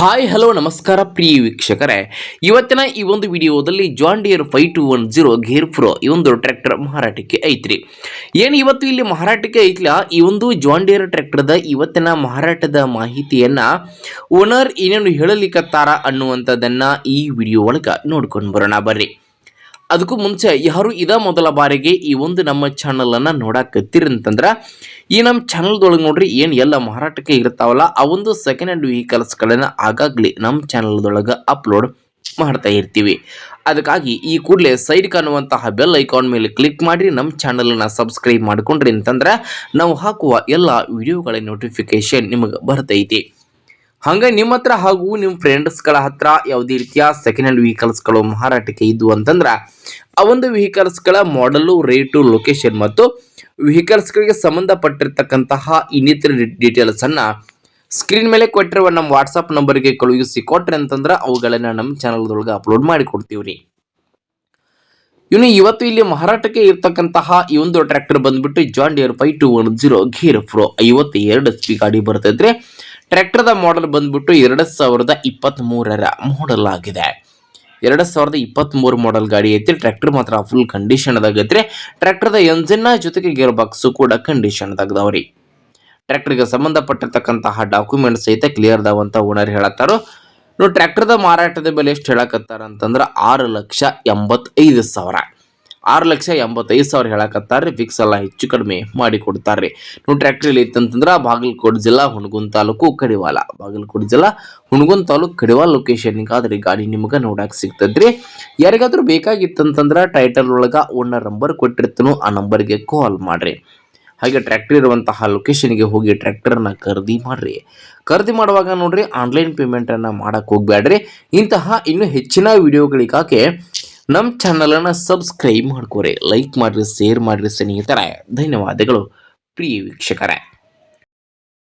Hi hello ನಮಸ್ಕಾರ ಪ್ರಿಯ ವೀಕ್ಷಕರೇ, ಇವತ್ತಿನ ಈ ಒಂದು ವಿಡಿಯೋದಲ್ಲಿ ಜಾನ್ ಡಿಯರ್ 5210 ಗೇರ್ ಪ್ರೋ ಈ ಒಂದು ಟ್ರ್ಯಾಕ್ಟರ್ ಮಾರಾಟಕ್ಕೆ ಐತ್ರಿ. ಏನು ಇವತ್ತು ಇಲ್ಲಿ ಮಾರಾಟಕ್ಕೆ ಐತ್ಲ ಈ ಒಂದು ಜಾನ್ ಡಿಯರ್ ಟ್ರ್ಯಾಕ್ಟರ್ದ ಇವತ್ತಿನ ಮಾರಾಟದ ಮಾಹಿತಿಯನ್ನ ಓನರ್ ಏನೇನು ಹೇಳಲಿಕ್ಕತ್ತಾರ ಅನ್ನುವಂಥದ್ದನ್ನ ಈ ವಿಡಿಯೋ ಒಳಗೆ ನೋಡ್ಕೊಂಡು ಬರೋಣ ಬರ್ರಿ. ಅದಕ್ಕೂ ಮುಂಚೆ ಯಾರು ಇದ ಮೊದಲ ಬಾರಿಗೆ ಈ ಒಂದು ನಮ್ಮ ಚಾನಲನ್ನು ನೋಡಕತ್ತೀರಿ ಅಂತಂದ್ರೆ ಈ ನಮ್ಮ ಚಾನಲ್ದೊಳಗೆ ನೋಡ್ರಿ ಏನು ಎಲ್ಲ ಮಾರಾಟಕ್ಕೆ ಇರ್ತಾವಲ್ಲ ಆ ಒಂದು ಸೆಕೆಂಡ್ ಹ್ಯಾಂಡ್ ವೆಹಿಕಲ್ಸ್ಗಳನ್ನು ಆಗಾಗಲೇ ನಮ್ಮ ಚಾನಲ್ದೊಳಗೆ ಅಪ್ಲೋಡ್ ಮಾಡ್ತಾ ಇರ್ತೀವಿ. ಅದಕ್ಕಾಗಿ ಈ ಕೂಡಲೇ ಸೈಡ್ ಕಾಣುವಂತಹ ಬೆಲ್ ಐಕಾನ್ ಮೇಲೆ ಕ್ಲಿಕ್ ಮಾಡಿ ನಮ್ಮ ಚಾನಲನ್ನು ಸಬ್ಸ್ಕ್ರೈಬ್ ಮಾಡ್ಕೊಂಡ್ರಿ ಅಂತಂದ್ರೆ ನಾವು ಹಾಕುವ ಎಲ್ಲ ವಿಡಿಯೋಗಳ ನೋಟಿಫಿಕೇಶನ್ ನಿಮಗೆ ಬರ್ತೈತಿ. ಹಂಗೆ ನಿಮ್ಮ ಹತ್ರ ಹಾಗೂ ನಿಮ್ಮ ಫ್ರೆಂಡ್ಸ್ಗಳ ಹತ್ರ ಯಾವುದೇ ರೀತಿಯ ಸೆಕೆಂಡ್ ಹ್ಯಾಂಡ್ ವೆಹಿಕಲ್ಸ್ಗಳು ಮಾರಾಟಕ್ಕೆ ಇದ್ದು ಅಂತಂದ್ರೆ ಆ ಒಂದು ವೆಹಿಕಲ್ಸ್ಗಳ ಮಾಡಲು, ರೇಟು, ಲೊಕೇಶನ್ ಮತ್ತು ವೆಹಿಕಲ್ಸ್ಗಳಿಗೆ ಸಂಬಂಧಪಟ್ಟಿರ್ತಕ್ಕಂತಹ ಇನ್ನಿತರ ಡೀಟೇಲ್ಸನ್ನು ಸ್ಕ್ರೀನ್ ಮೇಲೆ ಕೊಟ್ಟಿರುವ ನಮ್ಮ ವಾಟ್ಸಪ್ ನಂಬರ್ಗೆ ಕಳುಹಿಸಿ ಕೊಟ್ರಿ ಅಂತಂದ್ರೆ ಅವುಗಳನ್ನು ನಮ್ಮ ಚಾನಲ್ದೊಳಗೆ ಅಪ್ಲೋಡ್ ಮಾಡಿ ಕೊಡ್ತೀವಿ ರೀ. ಇನ್ನು ಇವತ್ತು ಇಲ್ಲಿ ಮಾರಾಟಕ್ಕೆ ಇರ್ತಕ್ಕಂತಹ ಈ ಒಂದು ಟ್ರ್ಯಾಕ್ಟರ್ ಬಂದ್ಬಿಟ್ಟು John Deere 5210 gear pro 52 HP ಗಾಡಿ ಬರ್ತೈತ್ರಿ. ಟ್ರ್ಯಾಕ್ಟರ್ದ ಮಾಡೆಲ್ ಬಂದ್ಬಿಟ್ಟು 2023ರ ಮಾಡೆಲ್ ಆಗಿದೆ. 2023 ಮಾಡೆಲ್ ಗಾಡಿ ಐತಿ. ಟ್ರ್ಯಾಕ್ಟರ್ ಮಾತ್ರ ಫುಲ್ ಕಂಡೀಷನ್ ಅದಾಗೈತ್ರಿ. ಟ್ರ್ಯಾಕ್ಟರ್ದ ಎಂಜಿನ್ ಜೊತೆಗೆ ಗೇರ್ ಬಾಕ್ಸ್ ಕೂಡ ಕಂಡೀಷನ್ ಅದಾಗದವ್ರಿ. ಟ್ರ್ಯಾಕ್ಟರ್ಗೆ ಸಂಬಂಧಪಟ್ಟಿರ್ತಕ್ಕಂತಹ ಡಾಕ್ಯುಮೆಂಟ್ಸ್ ಸಹಿತ ಕ್ಲಿಯರ್ ಅದಾವಂತ ಓನರ್ ಹೇಳತ್ತಾರೋ. ನೋಡಿ, ಟ್ರ್ಯಾಕ್ಟರ್ದ ಮಾರಾಟದ ಬೆಲೆ ಎಷ್ಟು ಹೇಳಕತ್ತಾರ ಅಂತಂದ್ರೆ 6,85,000 6,85,000 ಹೇಳಕತ್ತಾರ್ರಿ. ಫಿಕ್ಸ್ ಎಲ್ಲ ಹೆಚ್ಚು ಕಡಿಮೆ ಮಾಡಿ ಕೊಡ್ತಾರ್ರಿ. ನೀವು ಟ್ರ್ಯಾಕ್ಟರ್ ಇಲ್ಲಿ ಇತ್ತಂತಂದ್ರೆ ಬಾಗಲಕೋಟೆ ಜಿಲ್ಲಾ ಹುಣಗುನ್ ತಾಲೂಕು ಕಡಿವಾಲ, ಬಾಗಲಕೋಟೆ ಜಿಲ್ಲಾ ಹುಣಗುನ್ ತಾಲೂಕು ಕಡಿವಾಲ ಲೊಕೇಶನ್ಗಾದ್ರಿ ಗಾಡಿ ನಿಮ್ಗೆ ನೋಡಕ್ ಸಿಗ್ತದ್ರಿ. ಯಾರಿಗಾದ್ರೂ ಬೇಕಾಗಿತ್ತಂತಂದ್ರೆ ಟೈಟಲ್ ಒಳಗ ಓನರ್ ನಂಬರ್ ಕೊಟ್ಟಿರ್ತೀನೋ ಆ ನಂಬರ್ಗೆ ಕಾಲ್ ಮಾಡ್ರಿ. ಹಾಗೆ ಟ್ರ್ಯಾಕ್ಟರ್ ಇರುವಂತಹ ಲೊಕೇಶನ್ಗೆ ಹೋಗಿ ಟ್ರ್ಯಾಕ್ಟರ್ನ ಖರೀದಿ ಮಾಡ್ರಿ. ಖರೀದಿ ಮಾಡುವಾಗ ನೋಡ್ರಿ ಆನ್ಲೈನ್ ಪೇಮೆಂಟನ್ನು ಮಾಡಕ್ಕೆ ಹೋಗ್ಬೇಡ್ರಿ. ಇಂತಹ ಇನ್ನೂ ಹೆಚ್ಚಿನ ವಿಡಿಯೋಗಳಿಗಾಗಿ ನಮ್ಮ ಚಾನಲನ್ನು ಸಬ್ಸ್ಕ್ರೈಬ್ ಮಾಡ್ಕೋರಿ, ಲೈಕ್ ಮಾಡಿರಿ, ಶೇರ್ ಮಾಡಿರಿ ಸ್ನೇಹಿತರೆ. ಧನ್ಯವಾದಗಳು ಪ್ರಿಯ ವೀಕ್ಷಕರೇ.